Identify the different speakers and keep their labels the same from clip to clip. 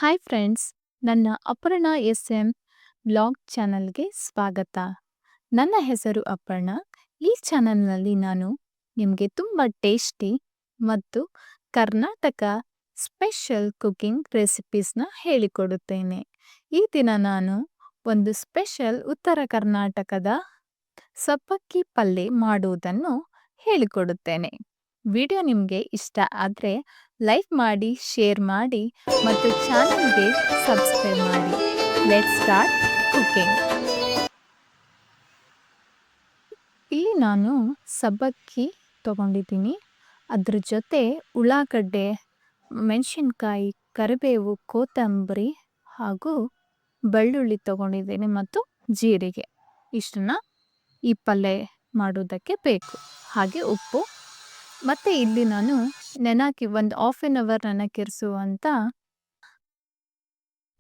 Speaker 1: Hi friends, ನನ್ನ Aparna SM. Blog ಚಾನಲ್ಗೆ ಸ್ವಾಗತ. ನನ್ನ ಹೆಸರು ಅಪರ್ಣಾ. ಈ ಚಾನಲ್ನಲ್ಲಿ ನಾನು ನಿಮಗೆ ತುಂಬ ಟೇಸ್ಟಿ ಮತ್ತು ಕರ್ನಾಟಕ ಸ್ಪೆಷಲ್ ಕುಕಿಂಗ್ ರೆಸಿಪೀಸ್ನ ಹೇಳಿಕೊಡುತ್ತೇನೆ. ಈ ದಿನ ನಾನು ಒಂದು ಸ್ಪೆಷಲ್ ಉತ್ತರ ಕರ್ನಾಟಕದ ಸಬ್ಬಕ್ಕಿ ಪಲ್ಯ ಮಾಡುವುದನ್ನು ಹೇಳಿಕೊಡುತ್ತೇನೆ. ವಿಡಿಯೋ ನಿಮಗೆ ಇಷ್ಟ ಆದರೆ ಲೈಕ್ ಮಾಡಿ, ಶೇರ್ ಮಾಡಿ ಮತ್ತು ಚಾನಲ್ಗೆ ಸಬ್ಸ್ಕ್ರೈಬ್ ಮಾಡಿ. Let's start cooking. ಇಲ್ಲಿ ನಾನು ಸಬ್ಬಕ್ಕಿ ತಗೊಂಡಿದ್ದೀನಿ. ಅದ್ರ ಜೊತೆ ಉಳ್ಳಾಗಡ್ಡೆ, ಮೆಣಸಿನ್ಕಾಯಿ, ಕರಿಬೇವು, ಕೊತ್ತಂಬರಿ ಹಾಗೂ ಬೆಳ್ಳುಳ್ಳಿ ತಗೊಂಡಿದ್ದೀನಿ ಮತ್ತು ಜೀರಿಗೆ. ಇಷ್ಟನ್ನ ಈ ಪಲ್ಯ ಮಾಡೋದಕ್ಕೆ ಬೇಕು. ಹಾಗೆ ಉಪ್ಪು. ಮತ್ತು ಇಲ್ಲಿ ನಾನು ನೆನಕಿ ಒಂದು ಹಾಫ್ ಆನ್ ಅವರ್ ನೆನಕಿರಿಸುವಂಥ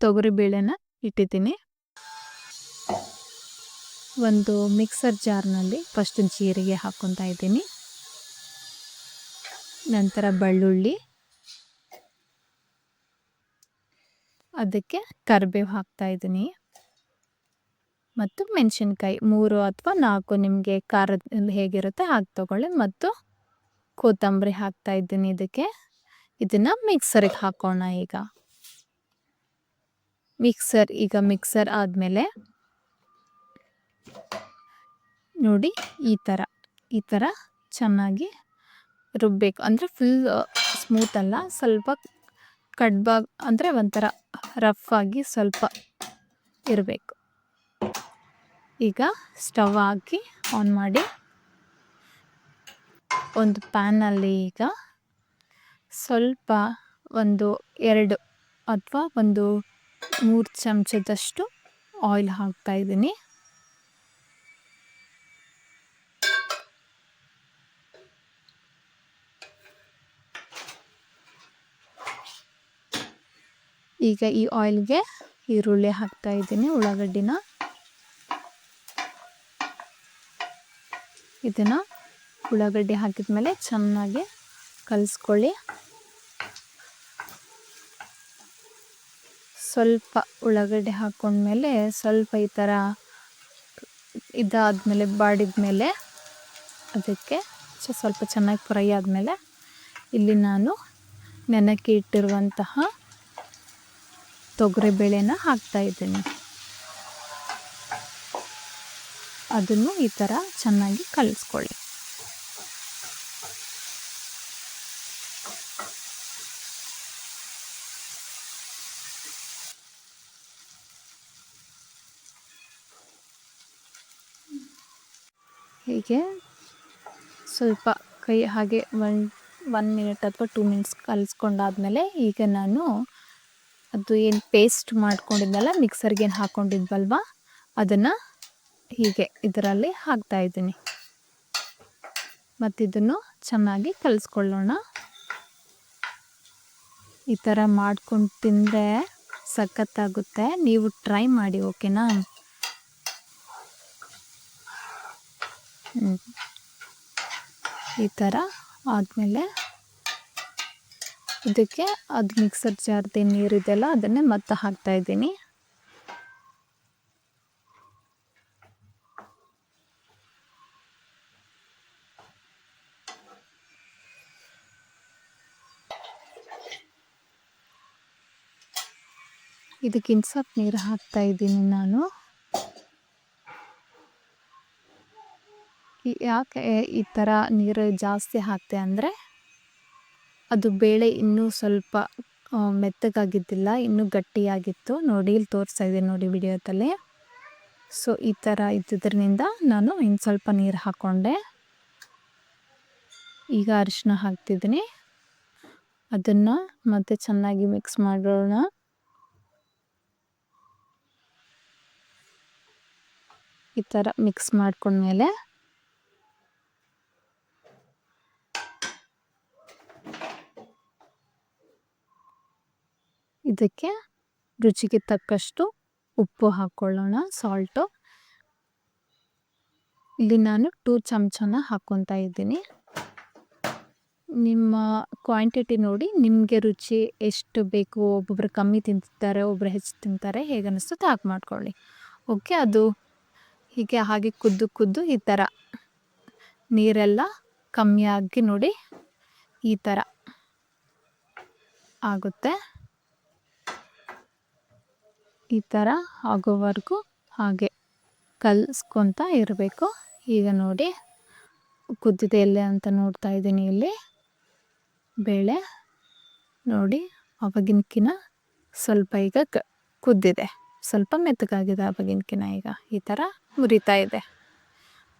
Speaker 1: ತೊಗರಿಬೇಳೆನ ಇಟ್ಟಿದ್ದೀನಿ. ಒಂದು ಮಿಕ್ಸರ್ ಜಾರ್ನಲ್ಲಿ ಫಸ್ಟ್ ಜೀರಿಗೆ ಹಾಕ್ಕೊತಾ ಇದ್ದೀನಿ. ನಂತರ ಬೆಳ್ಳುಳ್ಳಿ, ಅದಕ್ಕೆ ಕರಿಬೇವು ಹಾಕ್ತಾ ಇದ್ದೀನಿ ಮತ್ತು ಮೆಣಸಿನ್ಕಾಯಿ 3 ಅಥವಾ 4 ನಿಮಗೆ ಖಾರದ ಹೇಗಿರುತ್ತೆ ಹಾಗೆ ತಗೊಳ್ಳಿ. ಮತ್ತು ಕೊತ್ತಂಬರಿ ಹಾಕ್ತಾ ಇದ್ದೀನಿ ಇದಕ್ಕೆ. ಇದನ್ನು ಮಿಕ್ಸರಿಗೆ ಹಾಕೋಣ. ಈಗ ಮಿಕ್ಸರ್ ಆದಮೇಲೆ ನೋಡಿ ಈ ಥರ ಚೆನ್ನಾಗಿ ರುಬ್ಬಬೇಕು. ಅಂದರೆ ಫುಲ್ ಸ್ಮೂತ್ ಅಲ್ಲ, ಸ್ವಲ್ಪ ಕಡ್ಬಾಗ್ ಅಂದರೆ ಒಂಥರ ರಫ್ ಆಗಿ ಸ್ವಲ್ಪ ಇರಬೇಕು. ಈಗ ಸ್ಟವ್ ಹಾಕಿ ಆನ್ ಮಾಡಿ ಒಂದು ಪ್ಯಾನಲ್ಲಿ ಈಗ ಸ್ವಲ್ಪ ಒಂದು 2 ಅಥವಾ ಒಂದು 3 ಚಮಚದಷ್ಟು ಆಯಿಲ್ ಹಾಕ್ತಾ ಇದ್ದೀನಿ. ಈಗ ಈ ಆಯಿಲ್ಗೆ ಈರುಳ್ಳಿ ಹಾಕ್ತಾ ಇದ್ದೀನಿ, ಉಳ್ಳಾಗಡ್ಡಿನ. ಇದನ್ನು ಉಳ್ಳಾಗಡ್ಡಿ ಹಾಕಿದ್ಮೇಲೆ ಚೆನ್ನಾಗಿ ಕಲಿಸ್ಕೊಳ್ಳಿ. ಸ್ವಲ್ಪ ಉಳ್ಳಾಗಡ್ಡಿ ಹಾಕ್ಕೊಂಡ್ಮೇಲೆ ಸ್ವಲ್ಪ ಈ ಥರ ಇದಾದಮೇಲೆ ಬಾಡಿದ್ಮೇಲೆ ಅದಕ್ಕೆ ಸ್ವಲ್ಪ ಚೆನ್ನಾಗಿ ಫ್ರೈ ಆದಮೇಲೆ ಇಲ್ಲಿ ನಾನು ನೆನಕಿ ಇಟ್ಟಿರುವಂತಹ ತೊಗರಿಬೇಳೆನ ಹಾಕ್ತಾ ಇದ್ದೀನಿ. ಅದನ್ನು ಈ ಥರ ಚೆನ್ನಾಗಿ ಕಲಿಸ್ಕೊಳ್ಳಿ. ಹೀಗೆ ಸ್ವಲ್ಪ ಕೈ ಹಾಗೆ 1 ಮಿನಿಟ್ ಅಥವಾ 2 ಮಿನಿಟ್ಸ್ ಕಲಿಸ್ಕೊಂಡಾದ್ಮೇಲೆ ಈಗ ನಾನು ಅದು ಏನು ಪೇಸ್ಟ್ ಮಾಡ್ಕೊಂಡಿದ್ನಲ್ಲ, ಮಿಕ್ಸರ್ಗೆ ಏನು ಹಾಕ್ಕೊಂಡಿದ್ವಲ್ವ, ಅದನ್ನು ಹೀಗೆ ಇದರಲ್ಲಿ ಹಾಕ್ತಾ ಇದ್ದೀನಿ. ಮತ್ತಿದನ್ನು ಚೆನ್ನಾಗಿ ಕಲಿಸ್ಕೊಳ್ಳೋಣ. ಈ ಥರ ಮಾಡ್ಕೊಂಡು ತಿಂದರೆ ಸಖತ್ತಾಗುತ್ತೆ. ನೀವು ಟ್ರೈ ಮಾಡಿ, ಓಕೆನಾ? ಈ ಥರ ಆದಮೇಲೆ ಇದಕ್ಕೆ ಅದು ಮಿಕ್ಸರ್ ಜಾರ್ದು ನೀರಿದೆಯಲ್ಲ ಅದನ್ನೇ ಮತ್ತೆ ಹಾಕ್ತಾ ಇದ್ದೀನಿ. ಇದಕ್ಕೆ ಇನ್ನು ಸ್ವಲ್ಪ ನೀರು ಹಾಕ್ತಾ ಇದ್ದೀನಿ ನಾನು. ಯಾಕೆ ಈ ಥರ ನೀರು ಜಾಸ್ತಿ ಹಾಕ್ತೆ ಅಂದರೆ ಅದು ಬೇಳೆ ಇನ್ನೂ ಸ್ವಲ್ಪ ಮೆತ್ತಗಾಗಿದ್ದಿಲ್ಲ, ಇನ್ನೂ ಗಟ್ಟಿಯಾಗಿತ್ತು. ನೋಡಿ ಇಲ್ಲಿ ತೋರಿಸ್ತಾ ಇದ್ದೀನಿ ನೋಡಿ ವಿಡಿಯೋದಲ್ಲಿ. ಸೊ ಈ ಥರ ಇದ್ದಿದ್ದರಿಂದ ನಾನು ಇನ್ನು ಸ್ವಲ್ಪ ನೀರು ಹಾಕ್ಕೊಂಡೆ. ಈಗ ಅರಿಶಿನ ಹಾಕ್ತಿದ್ದೀನಿ. ಅದನ್ನು ಮತ್ತೆ ಚೆನ್ನಾಗಿ ಮಿಕ್ಸ್ ಮಾಡೋಣ. ಈ ಥರ ಮಿಕ್ಸ್ ಮಾಡ್ಕೊಂಡ್ಮೇಲೆ ಇದಕ್ಕೆ ರುಚಿಗೆ ತಕ್ಕಷ್ಟು ಉಪ್ಪು ಹಾಕ್ಕೊಳ್ಳೋಣ, ಸಾಲ್ಟು. ಇಲ್ಲಿ ನಾನು 2 ಚಮಚನ ಹಾಕ್ಕೊತಾ ಇದ್ದೀನಿ. ನಿಮ್ಮ ಕ್ವಾಂಟಿಟಿ ನೋಡಿ ನಿಮಗೆ ರುಚಿ ಎಷ್ಟು ಬೇಕು. ಒಬ್ಬೊಬ್ರು ಕಮ್ಮಿ ತಿಂತಾರೆ, ಒಬ್ಬರು ಹೆಚ್ಚು ತಿಂತಾರೆ. ಹೇಗೆ ಅನ್ನಿಸ್ತದೆ ಹಾಗೆ ಮಾಡ್ಕೊಳ್ಳಿ. ಓಕೆ, ಅದು ಹೀಗೆ ಹಾಗೆ ಕುದ್ದು ಈ ಥರ ನೀರೆಲ್ಲ ಕಮ್ಮಿ ಆಗಿ ನೋಡಿ ಈ ಥರ ಆಗುತ್ತೆ. ಈ ಥರ ಆಗೋವರೆಗೂ ಹಾಗೆ ಕಲಿಸ್ಕೊತಾ ಇರಬೇಕು. ಈಗ ನೋಡಿ ಕುದ್ದಿದೆ ಎಲೆ ಅಂತ ನೋಡ್ತಾ ಇದ್ದೀನಿ ಇಲ್ಲಿ ಬೇಳೆ ನೋಡಿ. ಆವಾಗಿನಕಿನ ಸ್ವಲ್ಪ ಈಗ ಕುದ್ದಿದೆ, ಸ್ವಲ್ಪ ಮೆತ್ತಗಾಗಿದೆ ಆವಾಗಿನಕಿನ. ಈಗ ಈ ಥರ ಮುರಿತಾ ಇದೆ.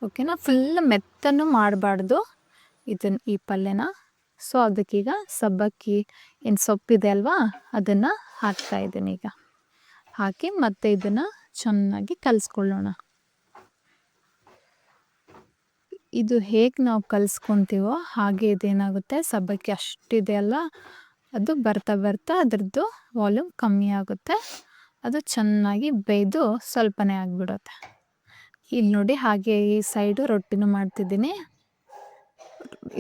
Speaker 1: ಓಕೆನಾ, ಫುಲ್ ಮೆತ್ತನೂ ಮಾಡಬಾರ್ದು ಈ ಪಲ್ಯನ. ಸೊ ಅದಕ್ಕೀಗ ಸಬ್ಬಕ್ಕಿ ಏನು ಸೊಪ್ಪಿದೆ ಅಲ್ವಾ, ಅದನ್ನು ಹಾಕ್ತಾ ಇದ್ದೀನಿ. ಈಗ ಹಾಕಿ ಮತ್ತೆ ಇದನ್ನು ಚೆನ್ನಾಗಿ ಕಲಿಸ್ಕೊಳ್ಳೋಣ. ಇದು ಹೇಗೆ ನಾವು ಕಲಿಸ್ಕೊತೀವೋ ಹಾಗೆ ಇದೇನಾಗುತ್ತೆ, ಸಬ್ಬಕ್ಕಿ ಅಷ್ಟಿದೆ ಅಲ್ಲ, ಅದು ಬರ್ತಾ ಅದರದ್ದು ವಾಲ್ಯೂಮ್ ಕಮ್ಮಿ ಆಗುತ್ತೆ. ಅದು ಚೆನ್ನಾಗಿ ಬೇಯ್ದು ಸ್ವಲ್ಪನೇ ಆಗಿಬಿಡುತ್ತೆ. ಇಲ್ಲಿ ನೋಡಿ ಹಾಗೆ ಈ ಸೈಡು ರೊಟ್ಟಿನೂ ಮಾಡ್ತಿದ್ದೀನಿ.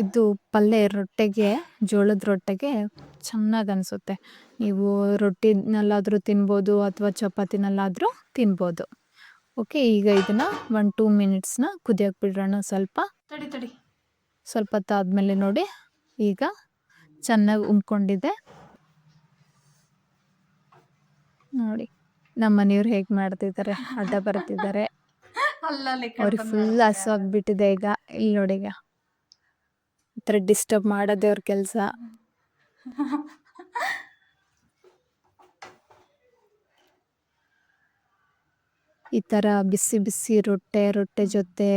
Speaker 1: ಇದು ಪಲ್ಯ ರೊಟ್ಟೆಗೆ, ಜೋಳದ ರೊಟ್ಟೆಗೆ ಚೆನ್ನಾಗಿ ಅನಿಸುತ್ತೆ. ನೀವು ರೊಟ್ಟಿನಲ್ಲಾದರೂ ತಿನ್ಬೋದು ಅಥವಾ ಚಪಾತಿನಲ್ಲಾದರೂ ತಿನ್ಬೋದು. ಓಕೆ, ಈಗ ಇದನ್ನು 1-2 ಮಿನಿಟ್ಸ್ನ ಕುದಿಯೋಕೆ ಬಿಡೋಣ. ಸ್ವಲ್ಪ ಸ್ವಲ್ಪ ಹೊತ್ತಾದ್ಮೇಲೆ ನೋಡಿ ಈಗ ಚೆನ್ನಾಗಿ ಉಮ್ಕೊಂಡಿದೆ ನೋಡಿ. ನಮ್ಮ ಮನೆಯವ್ರು ಹೇಗೆ ಮಾಡ್ತಿದ್ದಾರೆ, ಅಡ್ಡ ಬರ್ತಿದ್ದಾರೆ. ಅವ್ರಿಗೆ ಫುಲ್ ಹಸುವಾಗ್ಬಿಟ್ಟಿದೆ ಈಗ. ಇಲ್ಲಿ ನೋಡಿ, ಈಗ ಈ ಥರ ಡಿಸ್ಟರ್ಬ್ ಮಾಡೋದೇ ಅವ್ರ ಕೆಲಸ. ಈ ಥರ ಬಿಸಿ ಬಿಸಿ ರೊಟ್ಟೆ ಜೊತೆ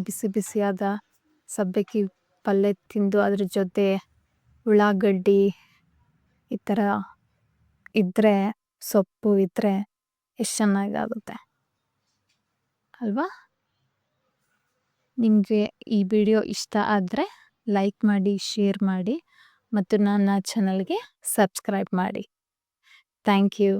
Speaker 1: ಬಿಸಿ ಬಿಸಿಯಾದ ಸಬ್ಬಕ್ಕಿ ಪಲ್ಯ ತಿಂದು ಅದ್ರ ಜೊತೆ ಉಳ್ಳಾಗಡ್ಡಿ ಈ ಥರ ಇದ್ದರೆ, ಸೊಪ್ಪು ಇದ್ದರೆ ಎಷ್ಟು ಚೆನ್ನಾಗಾಗುತ್ತೆ ಅಲ್ವಾ. ನಿಮಗೆ ಈ ವಿಡಿಯೋ ಇಷ್ಟ ಆದರೆ ಲೈಕ್ ಮಾಡಿ, ಶೇರ್ ಮಾಡಿ ಮತ್ತು ನನ್ನ ಚಾನಲ್ಗೆ ಸಬ್ಸ್ಕ್ರೈಬ್ ಮಾಡಿ. Thank you.